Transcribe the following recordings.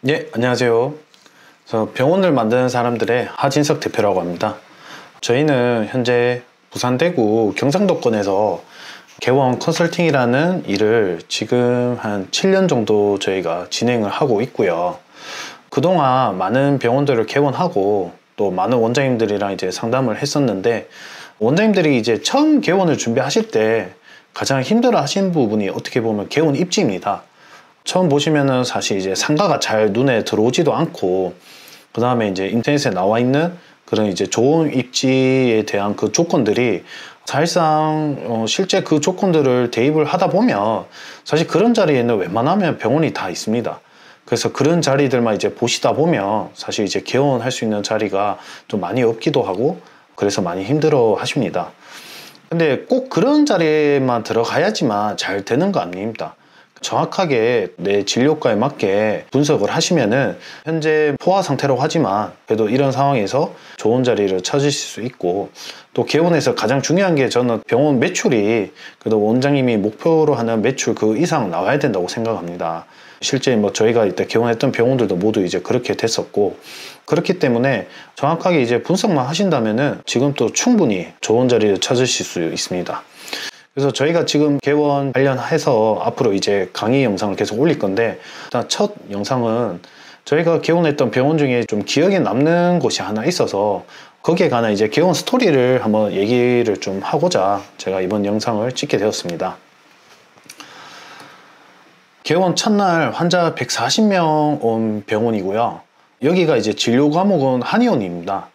예, 안녕하세요. 저 병원을 만드는 사람들의 하진석 대표라고 합니다. 저희는 현재 부산, 대구, 경상도권에서 개원 컨설팅이라는 일을 지금 한 7년 정도 저희가 진행을 하고 있고요. 그동안 많은 병원들을 개원하고 또 많은 원장님들이랑 이제 상담을 했었는데, 원장님들이 이제 처음 개원을 준비하실 때 가장 힘들어 하시는 부분이 어떻게 보면 개원 입지입니다. 처음 보시면은 사실 이제 상가가 잘 눈에 들어오지도 않고, 그 다음에 이제 인터넷에 나와 있는 그런 이제 좋은 입지에 대한 그 조건들이 사실상 실제 그 조건들을 대입을 하다 보면 사실 그런 자리에는 웬만하면 병원이 다 있습니다. 그래서 그런 자리들만 이제 보시다 보면 사실 이제 개원할 수 있는 자리가 좀 많이 없기도 하고, 그래서 많이 힘들어 하십니다. 근데 꼭 그런 자리에만 들어가야지만 잘 되는 거 아닙니다. 정확하게 내 진료과에 맞게 분석을 하시면은 현재 포화 상태라고 하지만 그래도 이런 상황에서 좋은 자리를 찾으실 수 있고, 또 개원에서 가장 중요한 게 저는 병원 매출이 그래도 원장님이 목표로 하는 매출 그 이상 나와야 된다고 생각합니다. 실제 뭐 저희가 이때 개원했던 병원들도 모두 이제 그렇게 됐었고, 그렇기 때문에 정확하게 이제 분석만 하신다면은 지금 또 충분히 좋은 자리를 찾으실 수 있습니다. 그래서 저희가 지금 개원 관련해서 앞으로 이제 강의 영상을 계속 올릴 건데, 일단 첫 영상은 저희가 개원했던 병원 중에 좀 기억에 남는 곳이 하나 있어서 거기에 관한 이제 개원 스토리를 한번 얘기를 좀 하고자 제가 이번 영상을 찍게 되었습니다. 개원 첫날 환자 140명 온 병원이고요. 여기가 이제 진료 과목은 한의원입니다.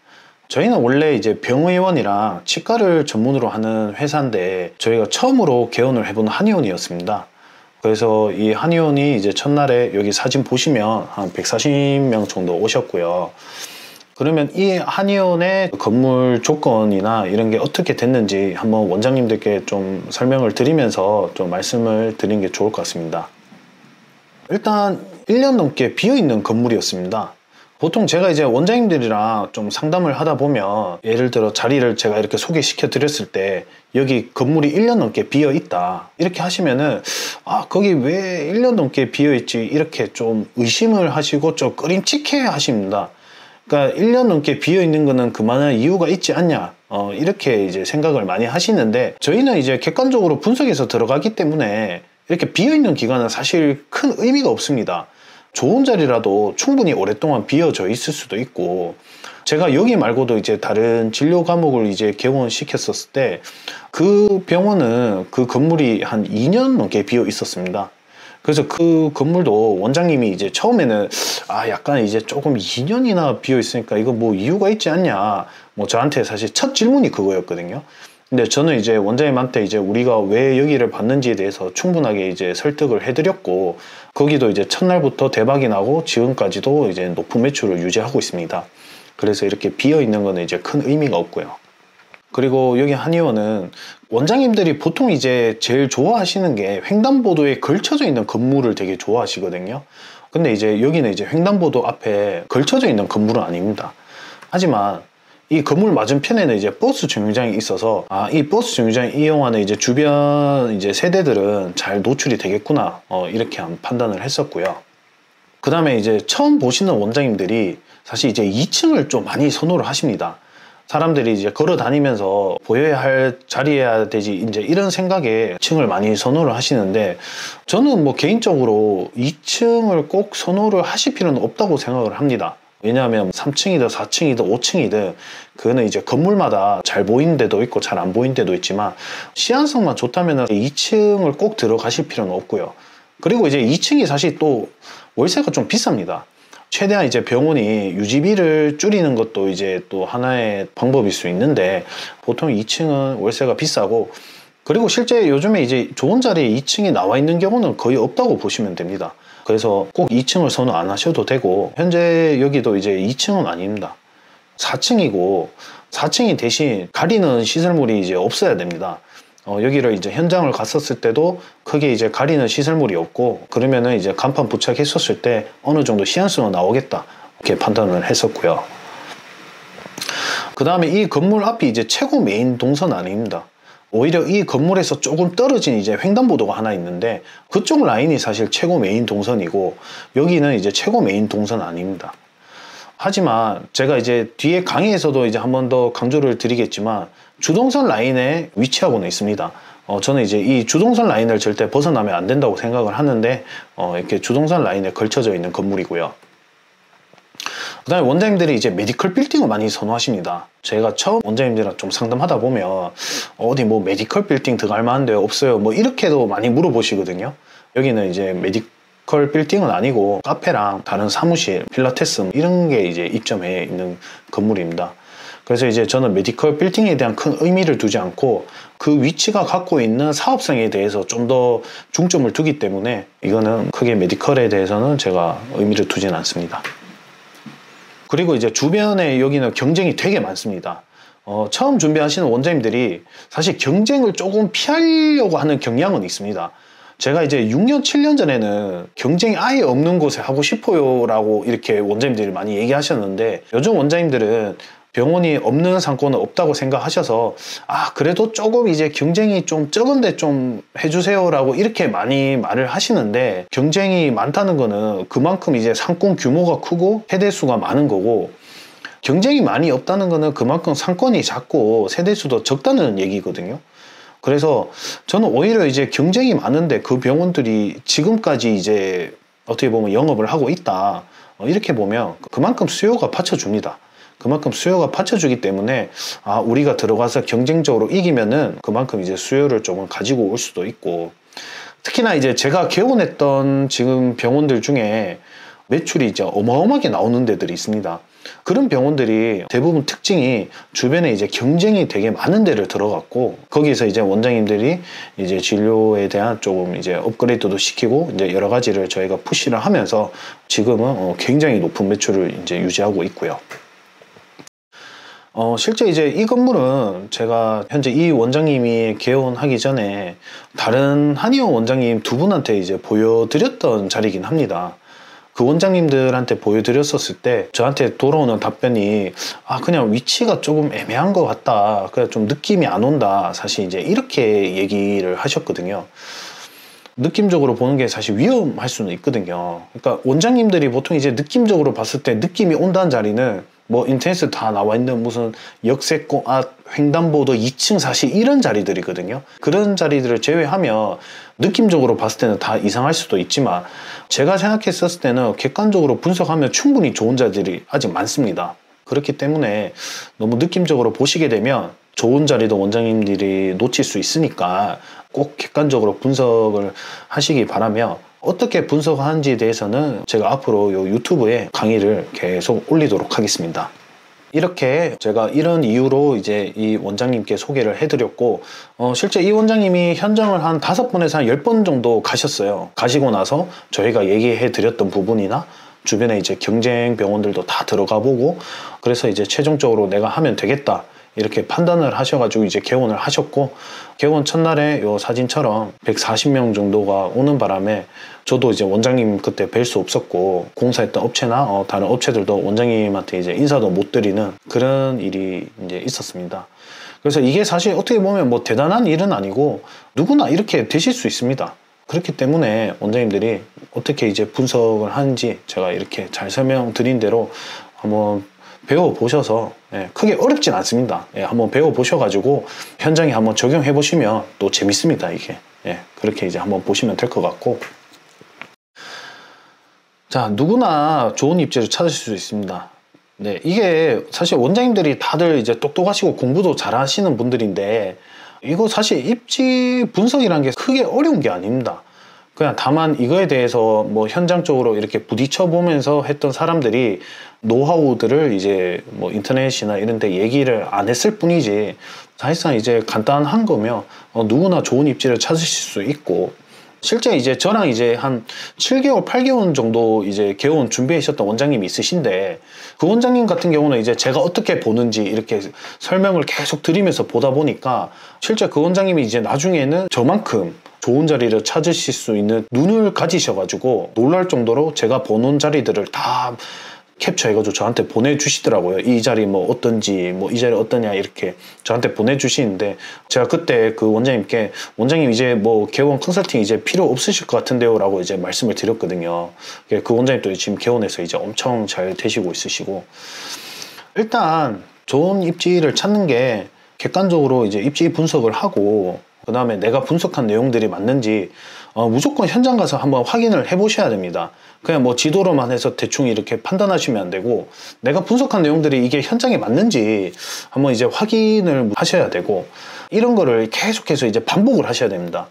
저희는 원래 이제 병의원이랑 치과를 전문으로 하는 회사인데 저희가 처음으로 개원을 해본 한의원이었습니다. 그래서 이 한의원이 이제 첫날에 여기 사진 보시면 한 140명 정도 오셨고요. 그러면 이 한의원의 건물 조건이나 이런 게 어떻게 됐는지 한번 원장님들께 좀 설명을 드리면서 좀 말씀을 드리는 게 좋을 것 같습니다. 일단 1년 넘게 비어있는 건물이었습니다. 보통 제가 이제 원장님들이랑 좀 상담을 하다 보면, 예를 들어 자리를 제가 이렇게 소개시켜 드렸을 때 여기 건물이 1년 넘게 비어 있다 이렇게 하시면은 거기 왜 1년 넘게 비어 있지 이렇게 좀 의심을 하시고 좀 꺼림칙해 하십니다. 그러니까 1년 넘게 비어 있는 거는 그만한 이유가 있지 않냐, 이렇게 이제 생각을 많이 하시는데, 저희는 이제 객관적으로 분석해서 들어가기 때문에 이렇게 비어 있는 기간은 사실 큰 의미가 없습니다. 좋은 자리라도 충분히 오랫동안 비어져 있을 수도 있고, 제가 여기 말고도 이제 다른 진료 과목을 이제 개원시켰었을 때 그 병원은 그 건물이 한 2년 넘게 비어 있었습니다. 그래서 그 건물도 원장님이 이제 처음에는 약간 이제 조금 2년이나 비어 있으니까 이거 뭐 이유가 있지 않냐, 뭐 저한테 사실 첫 질문이 그거였거든요. 근데 저는 이제 원장님한테 이제 우리가 왜 여기를 받는지에 대해서 충분하게 이제 설득을 해드렸고, 거기도 이제 첫날부터 대박이 나고 지금까지도 이제 높은 매출을 유지하고 있습니다. 그래서 이렇게 비어 있는 거는 이제 큰 의미가 없고요. 그리고 여기 한의원은 원장님들이 보통 이제 제일 좋아하시는 게 횡단보도에 걸쳐져 있는 건물을 되게 좋아하시거든요. 근데 이제 여기는 이제 횡단보도 앞에 걸쳐져 있는 건물은 아닙니다. 하지만 이 건물 맞은편에는 이제 버스 정류장이 있어서 이 버스 정류장 이용하는 이제 주변 이제 세대들은 잘 노출이 되겠구나, 이렇게 판단을 했었고요. 그 다음에 이제 처음 보시는 원장님들이 사실 이제 2층을 좀 많이 선호를 하십니다. 사람들이 이제 걸어 다니면서 보여야 할 자리여야 되지 이제 이런 생각에 2층을 많이 선호를 하시는데, 저는 뭐 개인적으로 2층을 꼭 선호를 하실 필요는 없다고 생각을 합니다. 왜냐하면 3층이든 4층이든 5층이든 그거는 이제 건물마다 잘 보이는 데도 있고 잘 안 보이는 데도 있지만, 시안성만 좋다면 2층을 꼭 들어가실 필요는 없고요. 그리고 이제 2층이 사실 또 월세가 좀 비쌉니다. 최대한 이제 병원이 유지비를 줄이는 것도 이제 또 하나의 방법일 수 있는데, 보통 2층은 월세가 비싸고, 그리고 실제 요즘에 이제 좋은 자리에 2층이 나와 있는 경우는 거의 없다고 보시면 됩니다. 그래서 꼭 2층을 선호 안 하셔도 되고, 현재 여기도 이제 2층은 아닙니다. 4층이고, 4층이 대신 가리는 시설물이 이제 없어야 됩니다. 여기를 이제 현장을 갔었을 때도 크게 이제 가리는 시설물이 없고, 그러면은 이제 간판 부착했었을 때 어느 정도 시안성은 나오겠다, 이렇게 판단을 했었고요. 그 다음에 이 건물 앞이 이제 최고 메인 동선 아닙니다. 오히려 이 건물에서 조금 떨어진 이제 횡단보도가 하나 있는데 그쪽 라인이 사실 최고 메인 동선이고 여기는 이제 최고 메인 동선 아닙니다. 하지만 제가 이제 뒤에 강의에서도 이제 한 번 더 강조를 드리겠지만 주동선 라인에 위치하고는 있습니다. 저는 이제 이 주동선 라인을 절대 벗어나면 안 된다고 생각을 하는데 이렇게 주동선 라인에 걸쳐져 있는 건물이고요. 그 다음에 원장님들이 이제 메디컬 빌딩을 많이 선호하십니다. 제가 처음 원장님들이랑 좀 상담하다 보면 어디 뭐 메디컬 빌딩 들어갈 만한 데 없어요 뭐 이렇게도 많이 물어보시거든요. 여기는 이제 메디컬 빌딩은 아니고 카페랑 다른 사무실, 필라테스 이런 게 이제 입점해 있는 건물입니다. 그래서 이제 저는 메디컬 빌딩에 대한 큰 의미를 두지 않고 그 위치가 갖고 있는 사업성에 대해서 좀 더 중점을 두기 때문에 이거는 크게 메디컬에 대해서는 제가 의미를 두진 않습니다. 그리고 이제 주변에 여기는 경쟁이 되게 많습니다. 처음 준비하시는 원장님들이 사실 경쟁을 조금 피하려고 하는 경향은 있습니다. 제가 이제 6년, 7년 전에는 경쟁이 아예 없는 곳에 하고 싶어요 라고 이렇게 원장님들이 많이 얘기하셨는데 요즘 원장님들은 병원이 없는 상권은 없다고 생각하셔서 그래도 조금 이제 경쟁이 좀 적은데 좀 해주세요 라고 이렇게 많이 말을 하시는데 경쟁이 많다는 거는 그만큼 이제 상권 규모가 크고 세대수가 많은 거고 경쟁이 많이 없다는 거는 그만큼 상권이 작고 세대수도 적다는 얘기거든요. 그래서 저는 오히려 이제 경쟁이 많은데 그 병원들이 지금까지 이제 어떻게 보면 영업을 하고 있다 이렇게 보면 그만큼 수요가 받쳐줍니다. 그만큼 수요가 받쳐주기 때문에 우리가 들어가서 경쟁적으로 이기면은 그만큼 이제 수요를 조금 가지고 올 수도 있고 특히나 이제 제가 개원했던 지금 병원들 중에 매출이 이제 어마어마하게 나오는 데들이 있습니다. 그런 병원들이 대부분 특징이 주변에 이제 경쟁이 되게 많은 데를 들어갔고 거기서 이제 원장님들이 이제 진료에 대한 조금 이제 업그레이드도 시키고 이제 여러 가지를 저희가 푸시를 하면서 지금은 굉장히 높은 매출을 이제 유지하고 있고요. 실제 이제 이 건물은 제가 현재 이 원장님이 개원하기 전에 다른 한의원 원장님 두 분한테 이제 보여드렸던 자리이긴 합니다. 그 원장님들한테 보여드렸었을 때 저한테 돌아오는 답변이 그냥 위치가 조금 애매한 것 같다. 그냥 좀 느낌이 안 온다. 사실 이제 이렇게 얘기를 하셨거든요. 느낌적으로 보는 게 사실 위험할 수는 있거든요. 그러니까 원장님들이 보통 이제 느낌적으로 봤을 때 느낌이 온다는 자리는 뭐 인터넷에 다 나와 있는 무슨 역세권 횡단보도 2층 사실 이런 자리들이거든요. 그런 자리들을 제외하면 느낌적으로 봤을 때는 다 이상할 수도 있지만 제가 생각했었을 때는 객관적으로 분석하면 충분히 좋은 자리들이 아직 많습니다. 그렇기 때문에 너무 느낌적으로 보시게 되면 좋은 자리도 원장님들이 놓칠 수 있으니까 꼭 객관적으로 분석을 하시기 바라며 어떻게 분석하는지에 대해서는 제가 앞으로 요 유튜브에 강의를 계속 올리도록 하겠습니다. 이렇게 제가 이런 이유로 이제 이 원장님께 소개를 해드렸고 실제 이 원장님이 현장을 한 5번에서 한 10번 정도 가셨어요. 가시고 나서 저희가 얘기해 드렸던 부분이나 주변에 이제 경쟁 병원들도 다 들어가 보고 그래서 이제 최종적으로 내가 하면 되겠다 이렇게 판단을 하셔가지고 이제 개원을 하셨고 개원 첫날에 요 사진처럼 140명 정도가 오는 바람에 저도 이제 원장님 그때 뵐 수 없었고 공사했던 업체나 다른 업체들도 원장님한테 이제 인사도 못 드리는 그런 일이 이제 있었습니다. 그래서 이게 사실 어떻게 보면 뭐 대단한 일은 아니고 누구나 이렇게 되실 수 있습니다. 그렇기 때문에 원장님들이 어떻게 이제 분석을 하는지 제가 이렇게 잘 설명드린 대로 한번 배워보셔서 크게 어렵진 않습니다. 한번 배워보셔가지고 현장에 한번 적용해보시면 또 재밌습니다. 이게 그렇게 이제 한번 보시면 될 것 같고 자 누구나 좋은 입지를 찾으실 수 있습니다. 이게 사실 원장님들이 다들 이제 똑똑하시고 공부도 잘하시는 분들인데 이거 사실 입지 분석이라는 게 크게 어려운 게 아닙니다. 그냥 다만 이거에 대해서 뭐 현장적으로 이렇게 부딪혀 보면서 했던 사람들이 노하우들을 이제 뭐 인터넷이나 이런 데 얘기를 안 했을 뿐이지 사실상 이제 간단한 거면 누구나 좋은 입지를 찾으실 수 있고 실제 이제 저랑 이제 한 7개월, 8개월 정도 이제 개원 준비하셨던 원장님이 있으신데 그 원장님 같은 경우는 이제 제가 어떻게 보는지 이렇게 설명을 계속 드리면서 보다 보니까 실제 그 원장님이 이제 나중에는 저만큼 좋은 자리를 찾으실 수 있는 눈을 가지셔가지고 놀랄 정도로 제가 보는 자리들을 다 캡처해가지고 저한테 보내주시더라고요. 이 자리 뭐 어떤지, 뭐 이 자리 어떠냐 이렇게 저한테 보내주시는데 제가 그때 그 원장님께 원장님 이제 뭐 개원 컨설팅 이제 필요 없으실 것 같은데요 라고 이제 말씀을 드렸거든요. 그 원장님도 지금 개원해서 이제 엄청 잘 되시고 있으시고 일단 좋은 입지를 찾는 게 객관적으로 이제 입지 분석을 하고 그 다음에 내가 분석한 내용들이 맞는지 무조건 현장 가서 한번 확인을 해 보셔야 됩니다. 그냥 뭐 지도로만 해서 대충 이렇게 판단하시면 안 되고 내가 분석한 내용들이 이게 현장에 맞는지 한번 이제 확인을 하셔야 되고 이런 거를 계속해서 이제 반복을 하셔야 됩니다.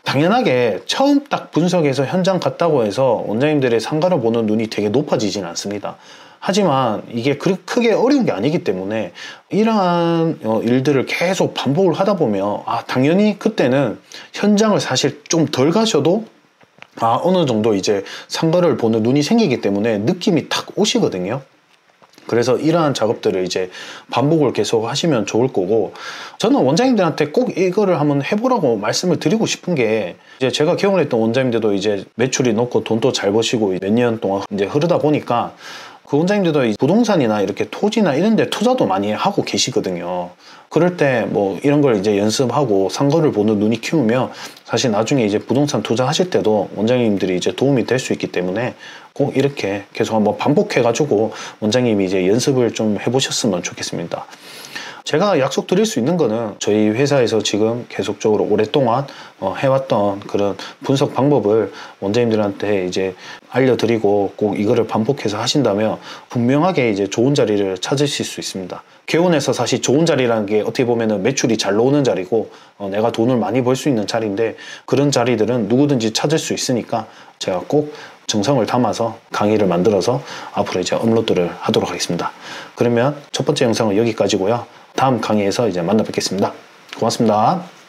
당연하게 처음 딱 분석해서 현장 갔다고 해서 원장님들의 상가를 보는 눈이 되게 높아지진 않습니다. 하지만 이게 그렇게 크게 어려운 게 아니기 때문에 이러한 일들을 계속 반복을 하다 보면 당연히 그때는 현장을 사실 좀 덜 가셔도 어느 정도 이제 상가를 보는 눈이 생기기 때문에 느낌이 탁 오시거든요. 그래서 이러한 작업들을 이제 반복을 계속 하시면 좋을 거고 저는 원장님들한테 꼭 이거를 한번 해보라고 말씀을 드리고 싶은 게 이제 제가 개원을 했던 원장님들도 이제 매출이 높고 돈도 잘 버시고 몇 년 동안 이제 흐르다 보니까 그 원장님들도 부동산이나 이렇게 토지나 이런 데 투자도 많이 하고 계시거든요. 그럴 때 뭐 이런 걸 이제 연습하고 상가를 보는 눈이 키우면 사실 나중에 이제 부동산 투자하실 때도 원장님들이 이제 도움이 될 수 있기 때문에 꼭 이렇게 계속 한번 반복해 가지고 원장님이 이제 연습을 좀 해보셨으면 좋겠습니다. 제가 약속 드릴 수 있는 거는 저희 회사에서 지금 계속적으로 오랫동안 해왔던 그런 분석 방법을 원장님들한테 이제 알려드리고 꼭 이거를 반복해서 하신다면 분명하게 이제 좋은 자리를 찾으실 수 있습니다. 개원에서 사실 좋은 자리라는 게 어떻게 보면은 매출이 잘 나오는 자리고 내가 돈을 많이 벌 수 있는 자리인데 그런 자리들은 누구든지 찾을 수 있으니까 제가 꼭 정성을 담아서 강의를 만들어서 앞으로 이제 업로드를 하도록 하겠습니다. 그러면 첫 번째 영상은 여기까지고요. 다음 강의에서 이제 만나 뵙겠습니다. 고맙습니다.